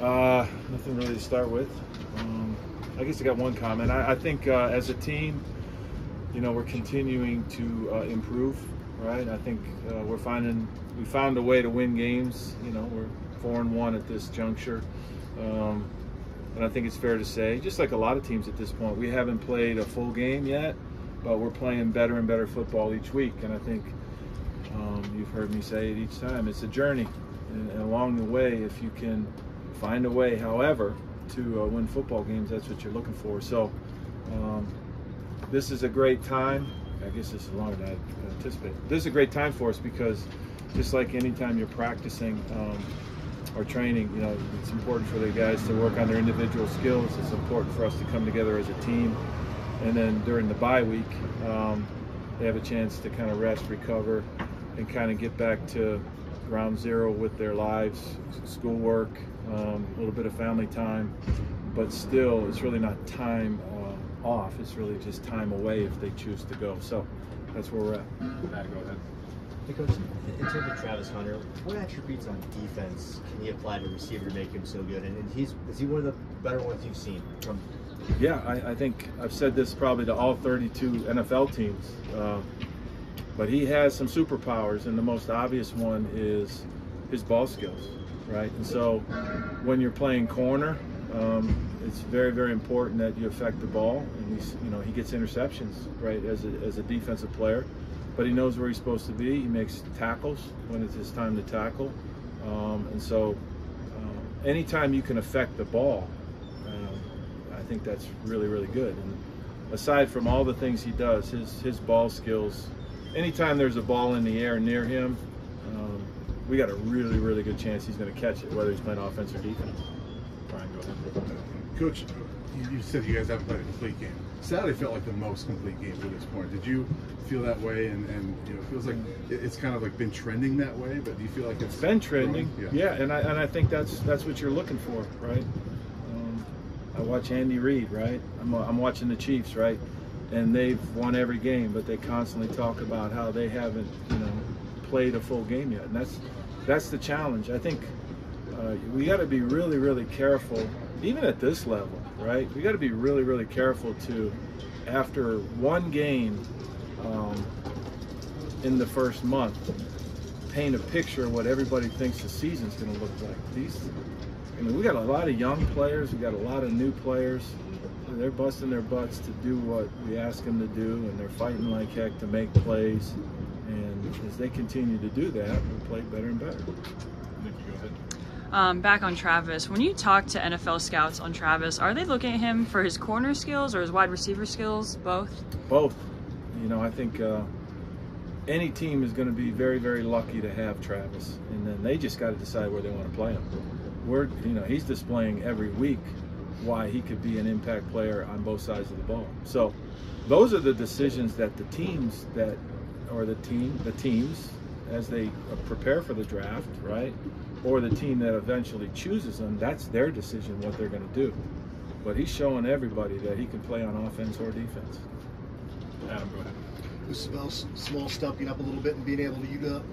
Nothing really to start with. I guess I got one comment. I think as a team, we're continuing to improve, right? I think we found a way to win games. We're 4-1 at this juncture. And I think it's fair to say, just like a lot of teams at this point, we haven't played a full game yet, but we're playing better and better football each week. And I think you've heard me say it each time, it's a journey. And along the way, if you can find a way, however, to win football games, that's what you're looking for. So this is a great time. I guess this is longer than I anticipated. This is a great time for us because just like any time you're practicing or training, it's important for the guys to work on their individual skills. It's important for us to come together as a team. And then during the bye week, they have a chance to kind of rest, recover, and kind of get back to ground zero with their lives, schoolwork, a little bit of family time. But still, it's really not time off. It's really just time away if they choose to go. So that's where we're at. Matt, go ahead. Hey, Coach, in terms of Travis Hunter, what attributes on defense can he apply to receiver to make him so good? And is he one of the better ones you've seen from? Yeah, I think I've said this probably to all 32 NFL teams, but he has some superpowers, and the most obvious one is his ball skills, right? And so when you're playing corner, it's very, very important that you affect the ball, and he gets interceptions, right, as a defensive player. But he knows where he's supposed to be. He makes tackles when it's his time to tackle. And so anytime you can affect the ball, I think that's really, really good. And aside from all the things he does, his ball skills, anytime there's a ball in the air near him, we got a really, really good chance he's going to catch it, whether he's playing offense or defense. Brian, go ahead. Coach, you said you guys haven't played a complete game. Saturday felt like the most complete game to this point. Did you feel that way? And it feels like it's kind of like been trending that way, but do you feel like it's been trending? Yeah, and I think that's what you're looking for, right? I watch Andy Reid, right? I'm watching the Chiefs, right? And they've won every game, but they constantly talk about how they haven't, played a full game yet, and that's the challenge. I think we got to be really, really careful, even at this level, right? We got to be really, really careful to, after one game in the first month, paint a picture of what everybody thinks the season's going to look like. We got a lot of young players, we got a lot of new players. They're busting their butts to do what we ask them to do, and they're fighting like heck to make plays. And as they continue to do that, we'll play better and better. Nikki, go ahead. Back on Travis, when you talk to NFL scouts on Travis, are they looking at him for his corner skills or his wide receiver skills, both? Both. I think any team is going to be very, very lucky to have Travis, and then they just got to decide where they want to play him. He's displaying every week why he could be an impact player on both sides of the ball. So those are the decisions that the teams as they prepare for the draft, right? Or the team that eventually chooses them, that's their decision what they're going to do. But he's showing everybody that he can play on offense or defense. Adam, go ahead. Small stepping up a little bit and being able to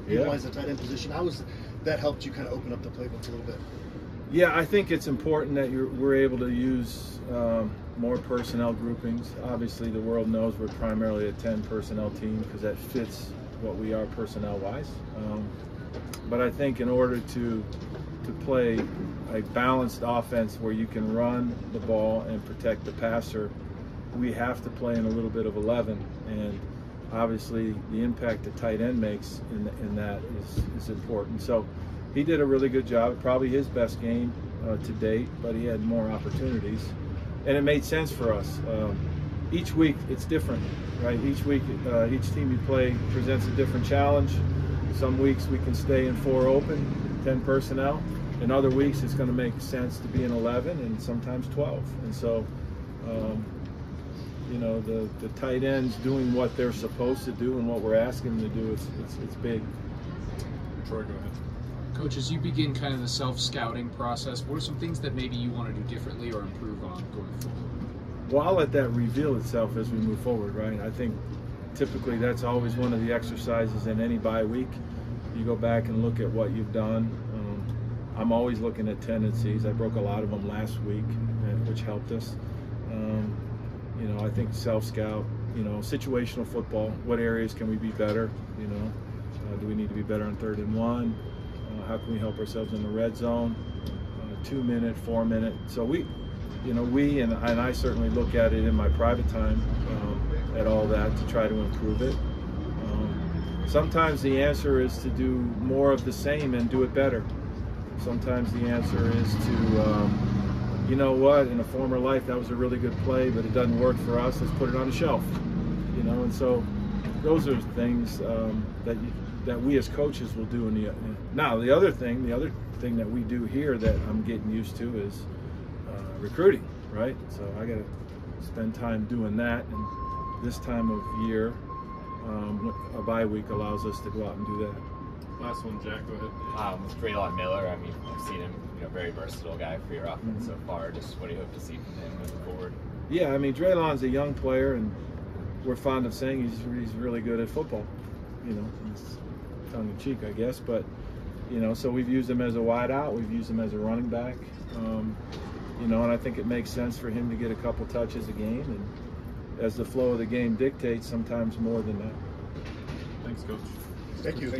utilize the tight end position. How has that helped you kind of open up the playbook a little bit? Yeah, I think it's important that we're able to use more personnel groupings. Obviously, the world knows we're primarily a 10 personnel team because that fits what we are personnel-wise. But I think in order to play a balanced offense where you can run the ball and protect the passer, we have to play in a little bit of 11. And obviously, the impact the tight end makes in that is important. So he did a really good job, probably his best game to date, but he had more opportunities. And it made sense for us. Each week it's different, right? Each week, each team you play presents a different challenge. Some weeks we can stay in 4 open, 10 personnel. In other weeks it's going to make sense to be in 11 and sometimes 12. And so, the tight ends doing what they're supposed to do and what we're asking them to do, it's big. Troy, go ahead. Coach, as you begin kind of the self-scouting process, what are some things that maybe you want to do differently or improve on going forward? Well, I'll let that reveal itself as we move forward, right? I think typically that's always one of the exercises in any bye week. You go back and look at what you've done. I'm always looking at tendencies. I broke a lot of them last week, which helped us. You know, I think self-scout, you know, situational football, what areas can we be better, you know? Do we need to be better on 3rd and 1? How can we help ourselves in the red zone? 2-minute, 4-minute. So we and I certainly look at it in my private time at all that to try to improve it. Sometimes the answer is to do more of the same and do it better. Sometimes the answer is to, you know what, in a former life that was a really good play, but it doesn't work for us, let's put it on the shelf. You know, and so those are things that we as coaches will do. Now the other thing that we do here that I'm getting used to is recruiting, right? So I got to spend time doing that, and this time of year, a bye week allows us to go out and do that. Last one, Jack, go ahead. With Draylon Miller, I mean, I've seen him, you know, very versatile guy for your offense so far. Just what do you hope to see from him moving forward? Yeah, I mean, Draylon's a young player, and we're fond of saying he's really good at football. You know, it's tongue in cheek, I guess, but you know, so we've used him as a wideout, we've used him as a running back. You know, and I think it makes sense for him to get a couple touches a game, and as the flow of the game dictates, sometimes more than that. Thanks, Coach. Thank you.